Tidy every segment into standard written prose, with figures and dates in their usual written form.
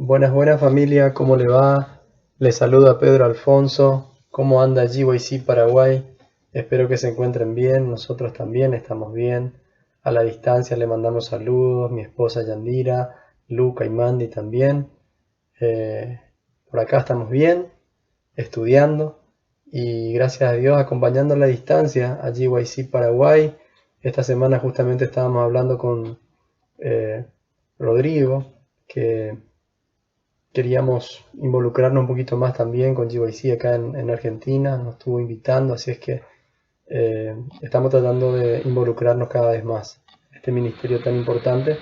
Buenas, buenas familia, ¿cómo le va? Les saluda Pedro Alfonso. ¿Cómo anda GYC Paraguay? Espero que se encuentren bien, nosotros también estamos bien. A la distancia le mandamos saludos, mi esposa Yandira, Luca y Mandy también. Eh, por acá estamos bien, estudiando y gracias a Dios acompañando a la distancia a GYC Paraguay. Esta semana justamente estábamos hablando con eh, Rodrigo, que queríamos involucrarnos un poquito más también con GYC acá en Argentina, nos estuvo invitando, así es que estamos tratando de involucrarnos cada vez más. Este ministerio tan importante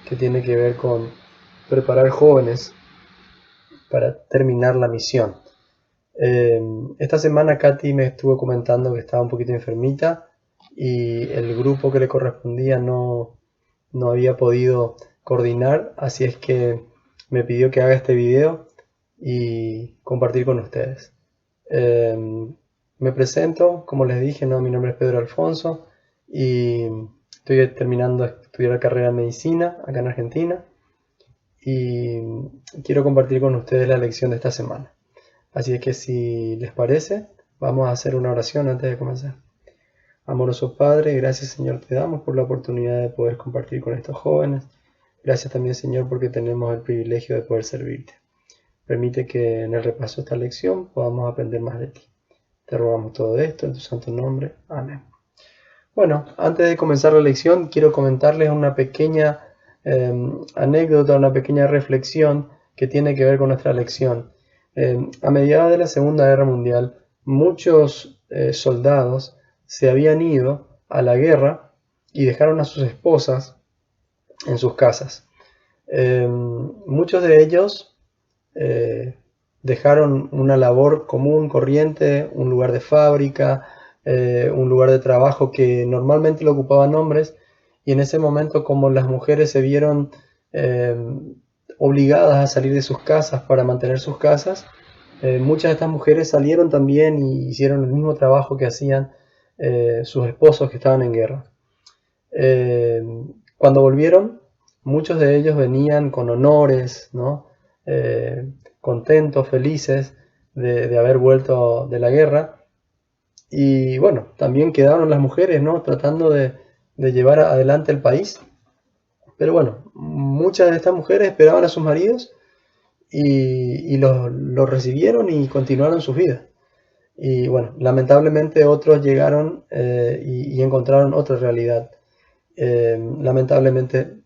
que tiene que ver con preparar jóvenes para terminar la misión. Esta semana Katy me estuvo comentando que estaba un poquito enfermita y el grupo que le correspondía no había podido coordinar, así es que me pidió que haga este video y compartir con ustedes. Eh, Me presento, como les dije, ¿no? Mi nombre es Pedro Alfonso y estoy terminando de estudiar la carrera de medicina acá en Argentina y quiero compartir con ustedes la lección de esta semana. Así es que si les parece, vamos a hacer una oración antes de comenzar. Amoroso Padre, gracias Señor te damos por la oportunidad de poder compartir con estos jóvenes. Gracias también Señor porque tenemos el privilegio de poder servirte. Permite que en el repaso de esta lección podamos aprender más de ti. Te rogamos todo esto en tu santo nombre. Amén. Bueno, antes de comenzar la lección quiero comentarles una pequeña anécdota, una pequeña reflexión que tiene que ver con nuestra lección. A mediados de la Segunda Guerra Mundial, muchos soldados se habían ido a la guerra y dejaron a sus esposas en sus casas. Muchos de ellos dejaron una labor común, corriente, un lugar de fábrica, un lugar de trabajo que normalmente lo ocupaban hombres, y en ese momento, como las mujeres se vieron obligadas a salir de sus casas para mantener sus casas, muchas de estas mujeres salieron también y hicieron el mismo trabajo que hacían sus esposos que estaban en guerra. Cuando volvieron, muchos de ellos venían con honores, ¿no? Contentos, felices de haber vuelto de la guerra. Y bueno, también quedaron las mujeres, ¿no? Tratando de llevar adelante el país. Pero bueno, muchas de estas mujeres esperaban a sus maridos y los recibieron y continuaron sus vidas. Y bueno, lamentablemente otros llegaron y encontraron otra realidad. Lamentablemente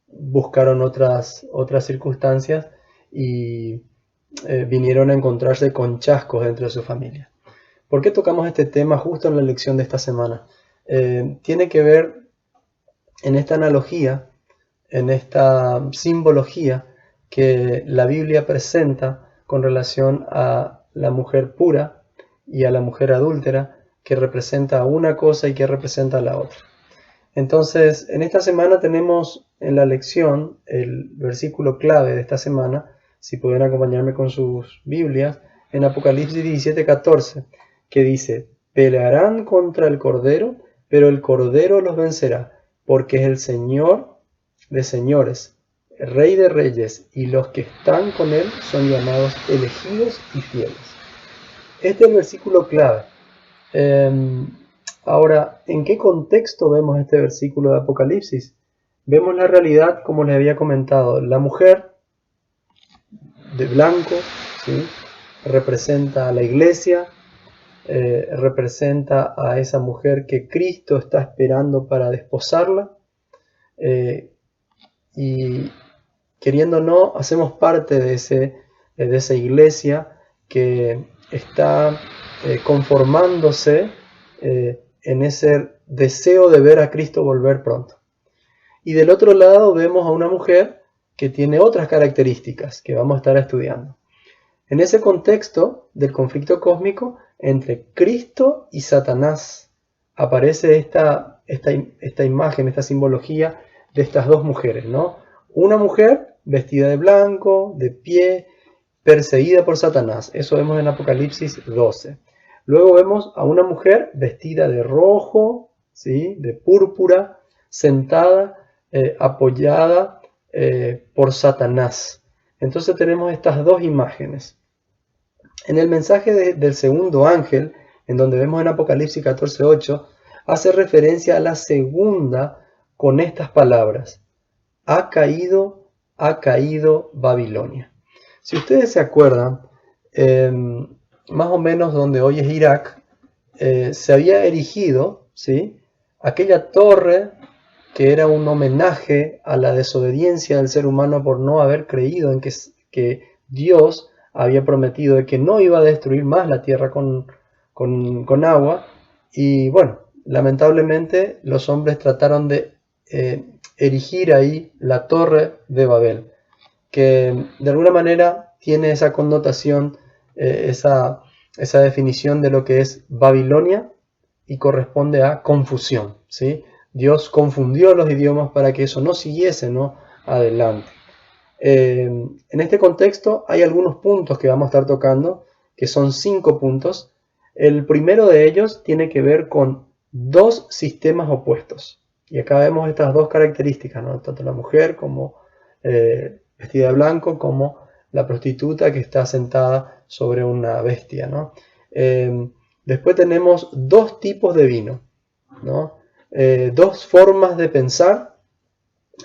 buscaron otras circunstancias y vinieron a encontrarse con chascos dentro de su familia. ¿Por qué tocamos este tema justo en la lección de esta semana? Tiene que ver en esta analogía, en esta simbología que la Biblia presenta con relación a la mujer pura y a la mujer adúltera, que representa una cosa y que representa la otra. Entonces, en esta semana tenemos en la lección el versículo clave de esta semana, si pueden acompañarme con sus Biblias, en Apocalipsis 17:14, que dice: pelearán contra el Cordero, pero el Cordero los vencerá, porque es el Señor de señores, el Rey de reyes, y los que están con él son llamados elegidos y fieles. Este es el versículo clave. Ahora, ¿en qué contexto vemos este versículo de Apocalipsis? Vemos la realidad, como les había comentado. La mujer de blanco, ¿sí?, representa a la iglesia, representa a esa mujer que Cristo está esperando para desposarla, y queriendo o no, hacemos parte de esa iglesia que está conformándose en ese deseo de ver a Cristo volver pronto. Y del otro lado vemos a una mujer que tiene otras características que vamos a estar estudiando. En ese contexto del conflicto cósmico entre Cristo y Satanás aparece esta imagen, esta simbología de estas dos mujeres, ¿no? Una mujer vestida de blanco, de pie, perseguida por Satanás. Eso vemos en Apocalipsis 12. Luego vemos a una mujer vestida de rojo, ¿sí?, de púrpura, sentada, apoyada por Satanás. Entonces tenemos estas dos imágenes. En el mensaje del segundo ángel, en donde vemos en Apocalipsis 14:8, hace referencia a la segunda con estas palabras: ha caído Babilonia. Si ustedes se acuerdan, más o menos donde hoy es Irak, se había erigido, ¿sí?, aquella torre que era un homenaje a la desobediencia del ser humano por no haber creído en que Dios había prometido de que no iba a destruir más la tierra con agua. Y bueno, lamentablemente los hombres trataron de erigir ahí la torre de Babel, que de alguna manera tiene esa connotación, esa definición de lo que es Babilonia, y corresponde a confusión, ¿sí? Dios confundió los idiomas para que eso no siguiese, ¿no?, adelante. En este contexto hay algunos puntos que vamos a estar tocando, que son 5 puntos. El primero de ellos tiene que ver con dos sistemas opuestos. Y acá vemos estas dos características, ¿no?, tanto la mujer como vestida de blanco, como la prostituta que está sentada sobre una bestia, ¿no? Después tenemos dos tipos de vino, ¿no? Dos formas de pensar,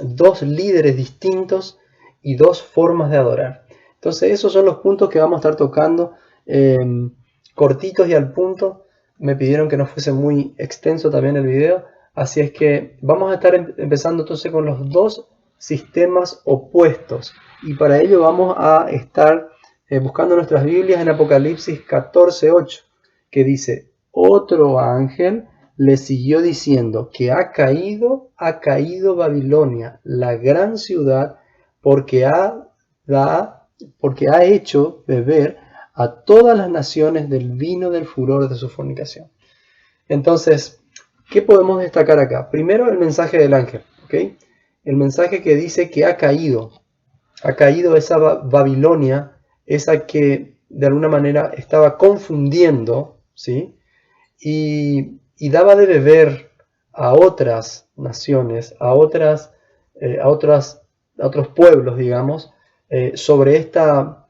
dos líderes distintos y dos formas de adorar. Entonces esos son los puntos que vamos a estar tocando, cortitos y al punto. Me pidieron que no fuese muy extenso también el video, así es que vamos a estar empezando entonces con los dos sistemas opuestos, y para ello vamos a estar buscando nuestras Biblias en Apocalipsis 14:8, que dice: otro ángel le siguió diciendo que ha caído Babilonia, la gran ciudad, porque ha hecho beber a todas las naciones del vino del furor de su fornicación. Entonces, ¿qué podemos destacar acá? Primero, el mensaje del ángel, ¿ok? El mensaje que dice que ha caído esa Babilonia, esa que de alguna manera estaba confundiendo, ¿sí?, y daba de beber a otras naciones, a otros pueblos, digamos, sobre esta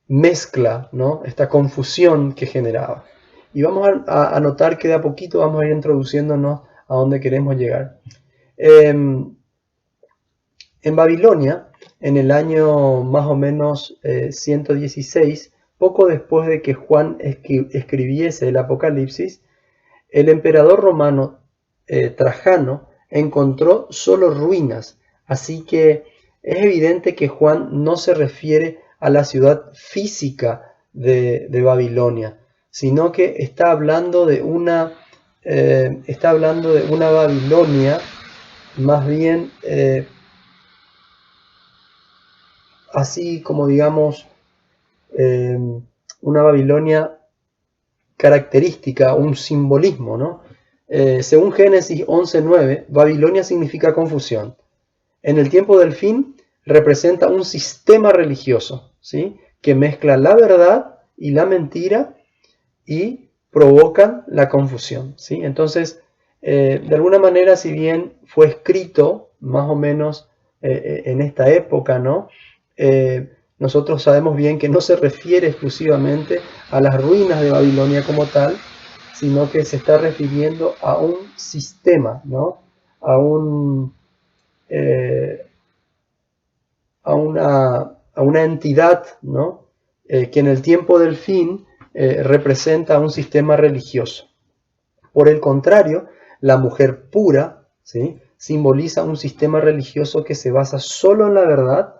mezcla, ¿no?, esta confusión que generaba. Y vamos a notar que de a poquito vamos a ir introduciéndonos a donde queremos llegar. En Babilonia, en el año más o menos 116, poco después de que Juan escribiese el Apocalipsis, el emperador romano Trajano encontró solo ruinas, así que es evidente que Juan no se refiere a la ciudad física de Babilonia, sino que está hablando de una Babilonia más bien así como, digamos, una Babilonia característica, un simbolismo, ¿no? Según Génesis 11:9, Babilonia significa confusión. En el tiempo del fin representa un sistema religioso, ¿sí?, que mezcla la verdad y la mentira y provocan la confusión, ¿sí? Entonces, de alguna manera, si bien fue escrito más o menos en esta época, ¿no?, nosotros sabemos bien que no se refiere exclusivamente a las ruinas de Babilonia como tal, sino que se está refiriendo a un sistema, ¿no?, a una entidad, ¿no?, que en el tiempo del fin representa un sistema religioso. Por el contrario, la mujer pura, ¿sí?, simboliza un sistema religioso que se basa solo en la verdad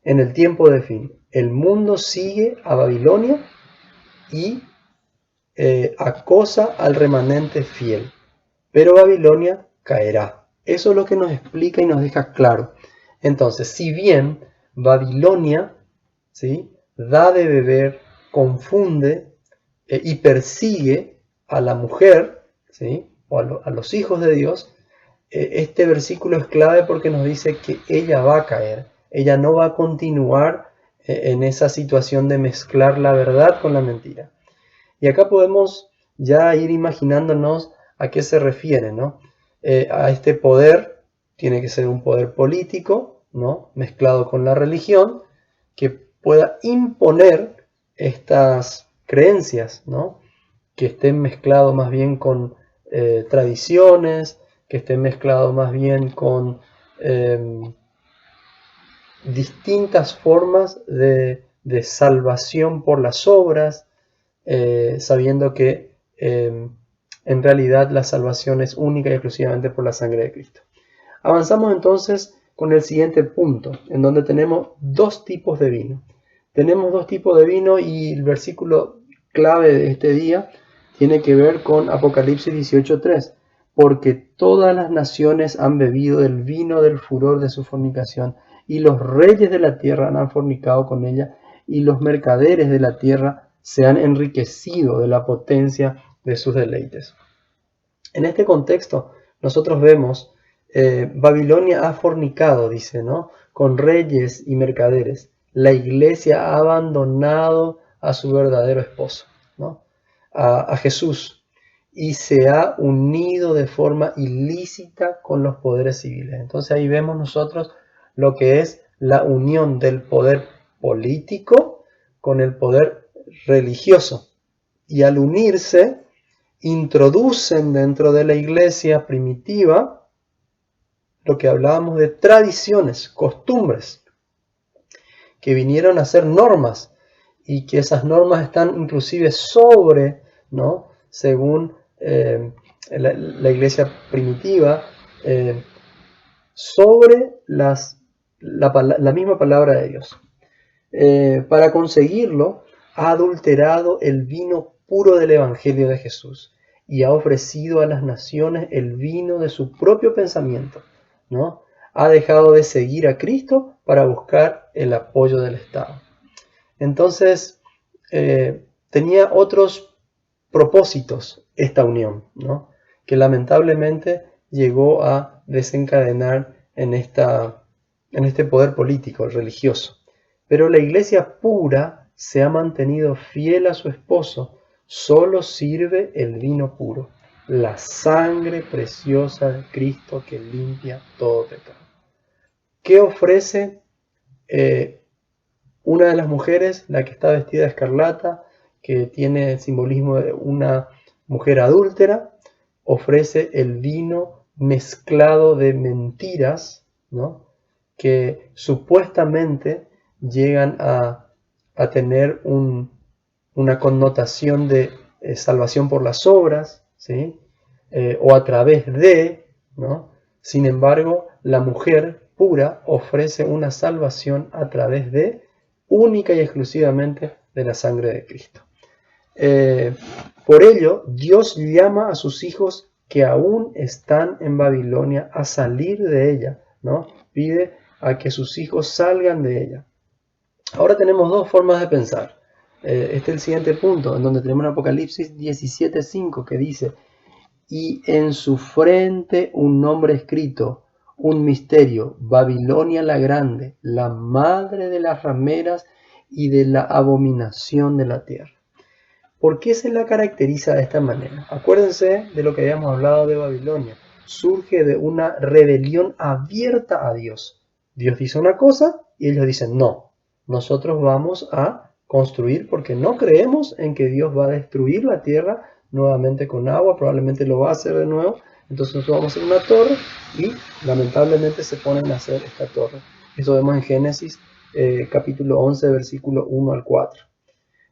en el tiempo del fin. El mundo sigue a Babilonia y acosa al remanente fiel, pero Babilonia caerá. Eso es lo que nos explica y nos deja claro. Entonces, si bien Babilonia, ¿sí?, da de beber, confunde y persigue a la mujer, ¿sí?, o a los hijos de Dios, este versículo es clave porque nos dice que ella va a caer. Ella no va a continuar en esa situación de mezclar la verdad con la mentira. Y acá podemos ya ir imaginándonos a qué se refiere, ¿no? A este poder, tiene que ser un poder político, ¿no?, mezclado con la religión, que pueda imponer estas creencias, ¿no?, que estén mezclados más bien con tradiciones, que estén mezclados más bien con distintas formas de salvación por las obras, sabiendo que en realidad la salvación es única y exclusivamente por la sangre de Cristo. Avanzamos entonces con el siguiente punto, en donde tenemos dos tipos de vino. Tenemos dos tipos de vino y el versículo clave de este día tiene que ver con Apocalipsis 18:3, porque todas las naciones han bebido del vino del furor de su fornicación, y los reyes de la tierra han fornicado con ella, y los mercaderes de la tierra se han enriquecido de la potencia de sus deleites. En este contexto, nosotros vemos Babilonia ha fornicado, dice, ¿no?, con reyes y mercaderes. La iglesia ha abandonado a su verdadero esposo, ¿no?, a Jesús, y se ha unido de forma ilícita con los poderes civiles. Entonces ahí vemos nosotros lo que es la unión del poder político con el poder religioso. Y al unirse, introducen dentro de la iglesia primitiva lo que hablábamos de tradiciones, costumbres, que vinieron a ser normas, y que esas normas están inclusive sobre, ¿no?, según la iglesia primitiva, sobre la misma palabra de Dios. Para conseguirlo, ha adulterado el vino puro del Evangelio de Jesús y ha ofrecido a las naciones el vino de su propio pensamiento, ¿no? Ha dejado de seguir a Cristo para buscar el apoyo del Estado. Entonces, tenía otros propósitos esta unión, ¿no?, que lamentablemente llegó a desencadenar en este poder político, religioso. Pero la iglesia pura se ha mantenido fiel a su esposo. Solo sirve el vino puro, la sangre preciosa de Cristo que limpia todo pecado. ¿Qué ofrece una de las mujeres, la que está vestida de escarlata, que tiene el simbolismo de una mujer adúltera? Ofrece el vino mezclado de mentiras, ¿no?, que supuestamente llegan a tener una connotación de salvación por las obras, ¿sí?, o a través de, ¿no? Sin embargo, la mujer pura ofrece una salvación a través de, única y exclusivamente, de la sangre de Cristo. Por ello, Dios llama a sus hijos que aún están en Babilonia a salir de ella, ¿no? Pide a que sus hijos salgan de ella. Ahora tenemos dos formas de pensar. Este es el siguiente punto, en donde tenemos en Apocalipsis 17:5, que dice: y en su frente un nombre escrito, un misterio, Babilonia la grande, la madre de las rameras y de la abominación de la tierra. ¿Por qué se la caracteriza de esta manera? Acuérdense de lo que habíamos hablado de Babilonia. Surge de una rebelión abierta a Dios. Dios dice una cosa y ellos dicen no. Nosotros vamos a construir porque no creemos en que Dios va a destruir la tierra nuevamente con agua. Probablemente lo va a hacer de nuevo. Entonces nosotros vamos a hacer una torre y lamentablemente se ponen a hacer esta torre. Eso vemos en Génesis capítulo 11, versículo 1 al 4.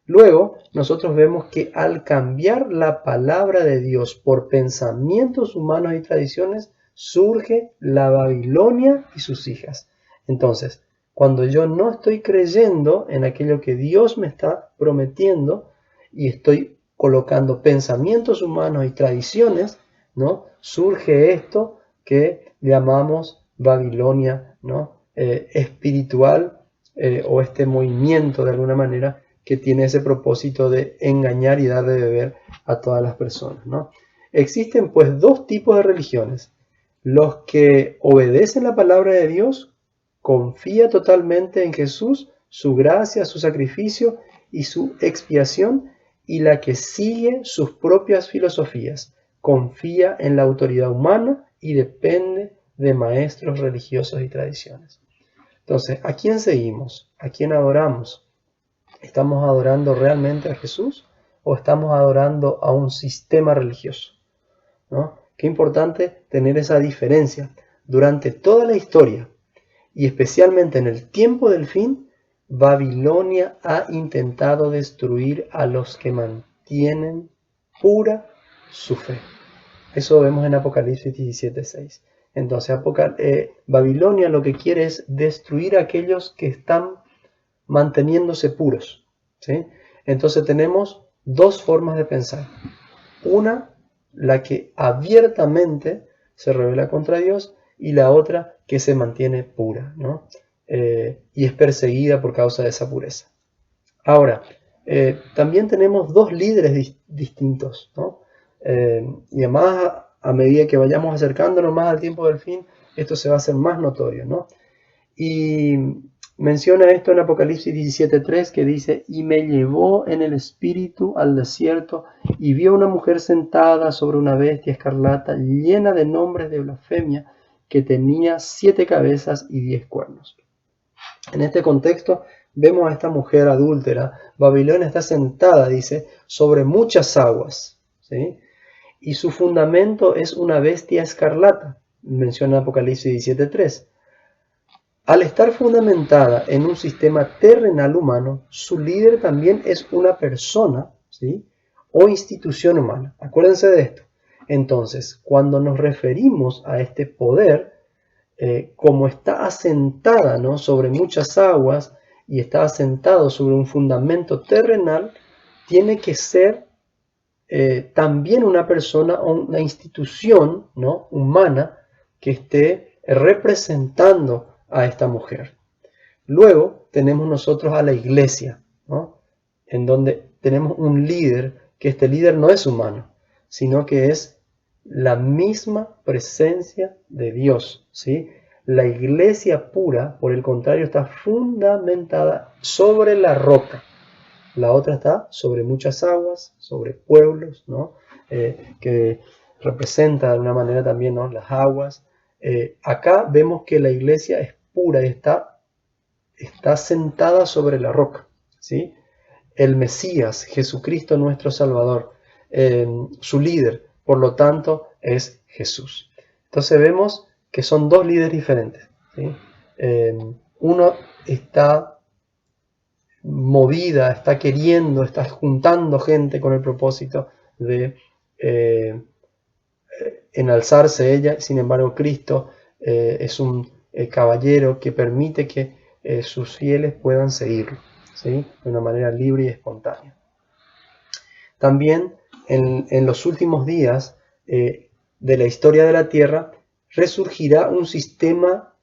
Luego, nosotros vemos que al cambiar la palabra de Dios por pensamientos humanos y tradiciones, surge la Babilonia y sus hijas. Entonces, cuando yo no estoy creyendo en aquello que Dios me está prometiendo y estoy colocando pensamientos humanos y tradiciones, ¿no?, surge esto que llamamos Babilonia, ¿no?, espiritual, o este movimiento de alguna manera que tiene ese propósito de engañar y dar de beber a todas las personas, ¿no? Existen pues dos tipos de religiones: los que obedecen la palabra de Dios, confía totalmente en Jesús, su gracia, su sacrificio y su expiación, y la que sigue sus propias filosofías, confía en la autoridad humana y depende de maestros religiosos y tradiciones. Entonces, ¿a quién seguimos? ¿A quién adoramos? ¿Estamos adorando realmente a Jesús o estamos adorando a un sistema religioso? ¿No? Qué importante tener esa diferencia. Durante toda la historia y especialmente en el tiempo del fin, Babilonia ha intentado destruir a los que mantienen pura su fe. Eso vemos en Apocalipsis 17:6. Entonces, Babilonia lo que quiere es destruir a aquellos que están manteniéndose puros, ¿sí? Entonces tenemos dos formas de pensar. Una, la que abiertamente se revela contra Dios, y la otra que se mantiene pura, ¿no? Y es perseguida por causa de esa pureza. Ahora, también tenemos dos líderes distintos, ¿no? Y además, a medida que vayamos acercándonos más al tiempo del fin, esto se va a hacer más notorio, ¿no? Y menciona esto en Apocalipsis 17:3, que dice: y me llevó en el espíritu al desierto, y vio una mujer sentada sobre una bestia escarlata, llena de nombres de blasfemia, que tenía 7 cabezas y 10 cuernos. En este contexto vemos a esta mujer adúltera. Babilonia está sentada, dice, sobre muchas aguas, ¿sí? Y su fundamento es una bestia escarlata, menciona Apocalipsis 17:3. Al estar fundamentada en un sistema terrenal humano, su líder también es una persona, ¿sí? O institución humana. Acuérdense de esto. Entonces, cuando nos referimos a este poder, como está asentada, ¿no?, sobre muchas aguas y está asentado sobre un fundamento terrenal, tiene que ser también una persona o una institución, ¿no?, humana, que esté representando a esta mujer. Luego tenemos nosotros a la iglesia, ¿no?, en donde tenemos un líder, que este líder no es humano, sino que es la misma presencia de Dios, ¿sí? La iglesia pura, por el contrario, está fundamentada sobre la roca. La otra está sobre muchas aguas, sobre pueblos, ¿no? Que representa de una manera también, ¿no?, las aguas. Acá vemos que la iglesia es pura y está sentada sobre la roca, ¿sí? El Mesías, Jesucristo nuestro Salvador, su líder, por lo tanto, es Jesús. Entonces vemos que son dos líderes diferentes, ¿sí? Uno está movida, está queriendo, está juntando gente con el propósito de enalzarse ella. Sin embargo, Cristo es un caballero que permite que sus fieles puedan seguirlo, ¿sí?, de una manera libre y espontánea. También en los últimos días de la historia de la tierra resurgirá un sistema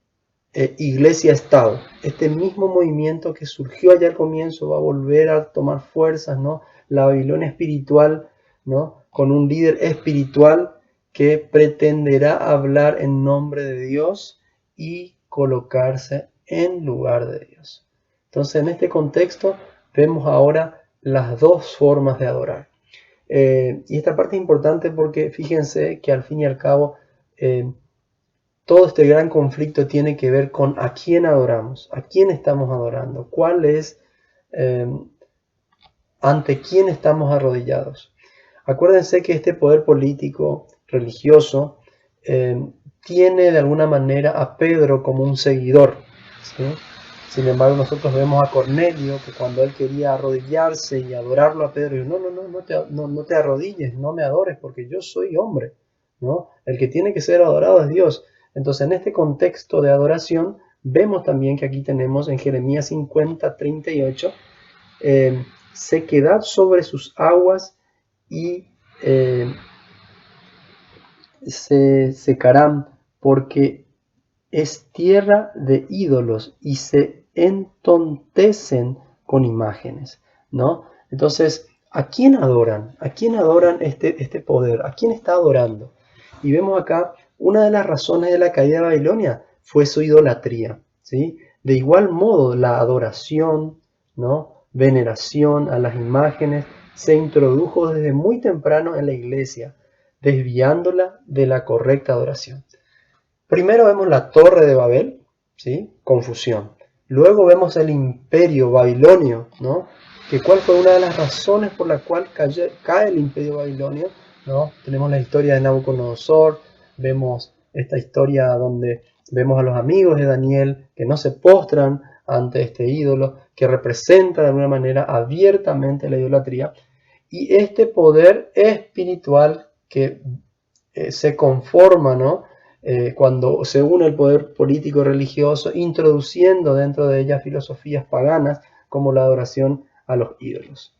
iglesia-estado. Este mismo movimiento que surgió allá al comienzo va a volver a tomar fuerzas, ¿no? La Babilonia espiritual, ¿no?, con un líder espiritual que pretenderá hablar en nombre de Dios y colocarse en lugar de Dios. Entonces, en este contexto vemos ahora las dos formas de adorar. Y esta parte es importante porque fíjense que al fin y al cabo todo este gran conflicto tiene que ver con a quién adoramos, a quién estamos adorando, cuál es, ante quién estamos arrodillados. Acuérdense que este poder político, religioso, tiene de alguna manera a Pedro como un seguidor, ¿sí? Sin embargo, nosotros vemos a Cornelio, que cuando él quería arrodillarse y adorarlo a Pedro, dijo: no te arrodilles, no me adores, porque yo soy hombre, ¿no? El que tiene que ser adorado es Dios. Entonces, en este contexto de adoración, vemos también que aquí tenemos en Jeremías 50:38, sequedad sobre sus aguas y se secarán, porque es tierra de ídolos y se entontecen con imágenes, ¿no? Entonces, ¿a quién adoran? ¿A quién adoran este poder? ¿A quién está adorando? Y vemos acá, una de las razones de la caída de Babilonia fue su idolatría, ¿sí? De igual modo, la adoración, ¿no?, veneración a las imágenes se introdujo desde muy temprano en la iglesia, desviándola de la correcta adoración. Primero vemos la Torre de Babel, ¿sí? Confusión. Luego vemos el imperio babilonio, ¿no? Que cuál fue una de las razones por la cual cae el imperio babilonio, ¿no? Tenemos la historia de Nabucodonosor, vemos esta historia donde vemos a los amigos de Daniel que no se postran ante este ídolo, que representa de alguna manera abiertamente la idolatría, y este poder espiritual que se conforma, ¿no? Cuando se une el poder político y religioso, introduciendo dentro de ella filosofías paganas como la adoración a los ídolos.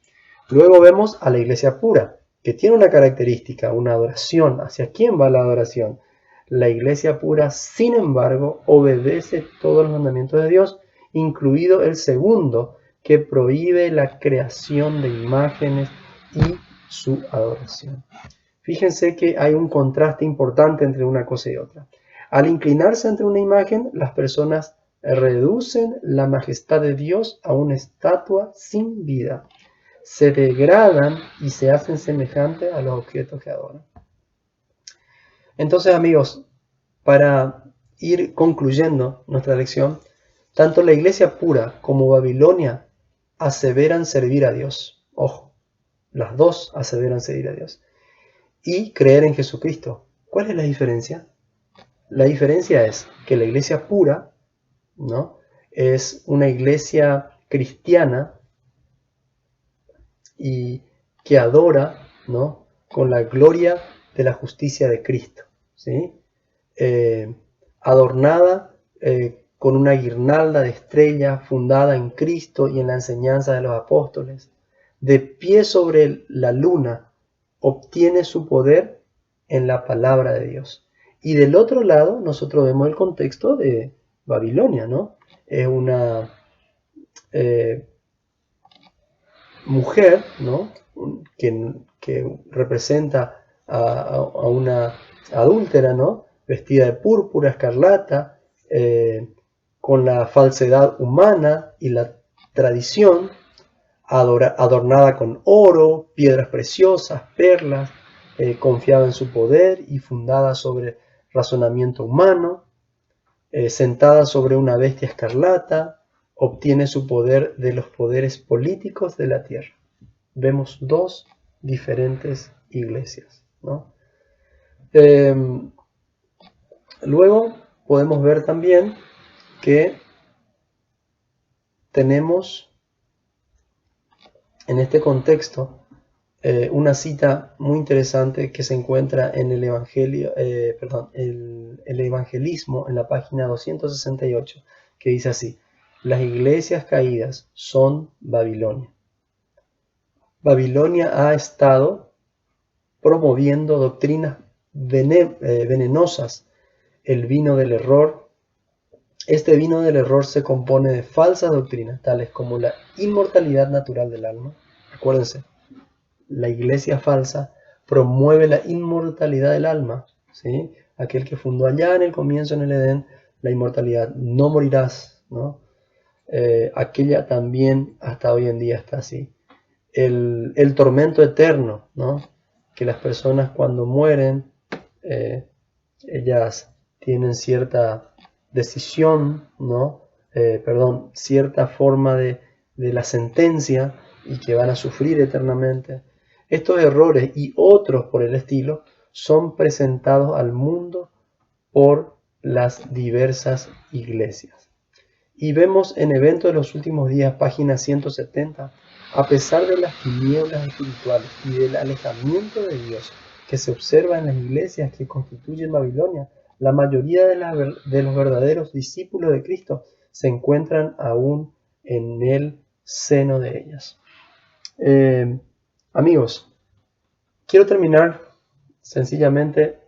Luego vemos a la iglesia pura, que tiene una característica, una adoración. ¿Hacia quién va la adoración? La iglesia pura, sin embargo, obedece todos los mandamientos de Dios, incluido el segundo, que prohíbe la creación de imágenes y su adoración. Fíjense que hay un contraste importante entre una cosa y otra. Al inclinarse ante una imagen, las personas reducen la majestad de Dios a una estatua sin vida. Se degradan y se hacen semejantes a los objetos que adoran. Entonces, amigos, para ir concluyendo nuestra lección, tanto la iglesia pura como Babilonia aseveran servir a Dios. Ojo, las dos aseveran servir a Dios. Y creer en Jesucristo. ¿Cuál es la diferencia? La diferencia es que la iglesia pura, ¿no?, es una iglesia cristiana y que adora, ¿no?, con la gloria de la justicia de Cristo, ¿sí? Adornada con una guirnalda de estrellas fundada en Cristo y en la enseñanza de los apóstoles, de pie sobre la luna, obtiene su poder en la palabra de Dios. Y del otro lado, nosotros vemos el contexto de Babilonia, ¿no? Es una mujer, ¿no?, que representa a una adúltera, ¿no?, vestida de púrpura, escarlata, con la falsedad humana y la tradición, adornada con oro, piedras preciosas, perlas, confiaba en su poder y fundada sobre razonamiento humano, sentada sobre una bestia escarlata, obtiene su poder de los poderes políticos de la tierra. Vemos dos diferentes iglesias, ¿no? Luego podemos ver también que tenemos en este contexto una cita muy interesante que se encuentra en el Evangelio, el Evangelismo, en la página 268, que dice así: las iglesias caídas son Babilonia. Babilonia ha estado promoviendo doctrinas venenosas, el vino del error. Este vino del error se compone de falsas doctrinas, tales como la inmortalidad natural del alma. Acuérdense, la iglesia falsa promueve la inmortalidad del alma, ¿sí? Aquel que fundó allá en el comienzo en el Edén la inmortalidad, no morirás, ¿no? Aquella también hasta hoy en día está así. El tormento eterno, ¿no?, que las personas cuando mueren, ellas tienen cierta decisión, ¿no? Cierta forma de la sentencia y que van a sufrir eternamente. Estos errores y otros por el estilo son presentados al mundo por las diversas iglesias. Y vemos en Eventos de los Últimos Días, página 170, a pesar de las tinieblas espirituales y del alejamiento de Dios que se observa en las iglesias que constituyen Babilonia, la mayoría de los verdaderos discípulos de Cristo se encuentran aún en el seno de ellas. Amigos, quiero terminar sencillamente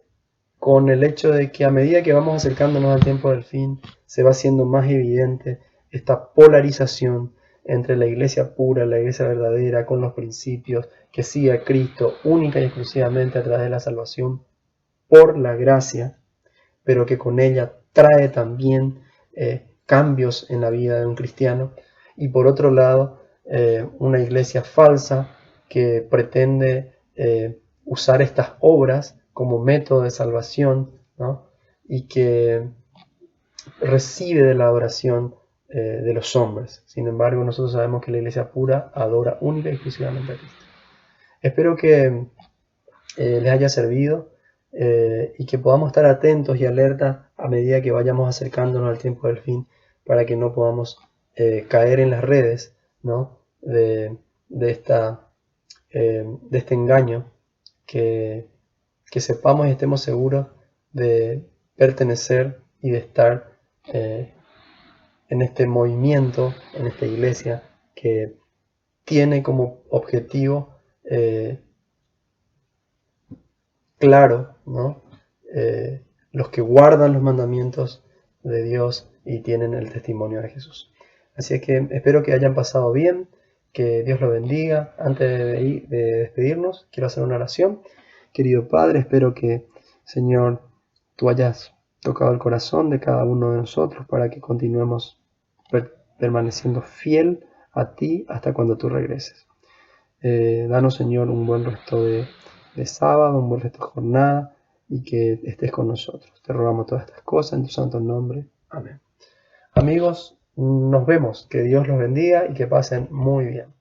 con el hecho de que a medida que vamos acercándonos al tiempo del fin, se va haciendo más evidente esta polarización entre la iglesia pura, la iglesia verdadera, con los principios, que sigue a Cristo única y exclusivamente a través de la salvación por la gracia, pero que con ella trae también cambios en la vida de un cristiano. Y por otro lado, una iglesia falsa que pretende usar estas obras como método de salvación, ¿no?, y que recibe de la adoración de los hombres. Sin embargo, nosotros sabemos que la iglesia pura adora única y exclusivamente a Cristo. Espero que les haya servido y que podamos estar atentos y alertas a medida que vayamos acercándonos al tiempo del fin, para que no podamos caer en las redes, ¿no? de este engaño, que sepamos y estemos seguros de pertenecer y de estar en este movimiento, en esta iglesia que tiene como objetivo claro, ¿no? Los que guardan los mandamientos de Dios y tienen el testimonio de Jesús. Así es que espero que hayan pasado bien, que Dios los bendiga. Antes de despedirnos, quiero hacer una oración. Querido Padre, espero que, Señor, tú hayas tocado el corazón de cada uno de nosotros para que continuemos permaneciendo fiel a ti hasta cuando tú regreses. Danos, Señor, un buen resto de sábado, un buen resto de jornada, y que estés con nosotros. Te rogamos todas estas cosas en tu santo nombre. Amén. Amigos, nos vemos. Que Dios los bendiga y que pasen muy bien.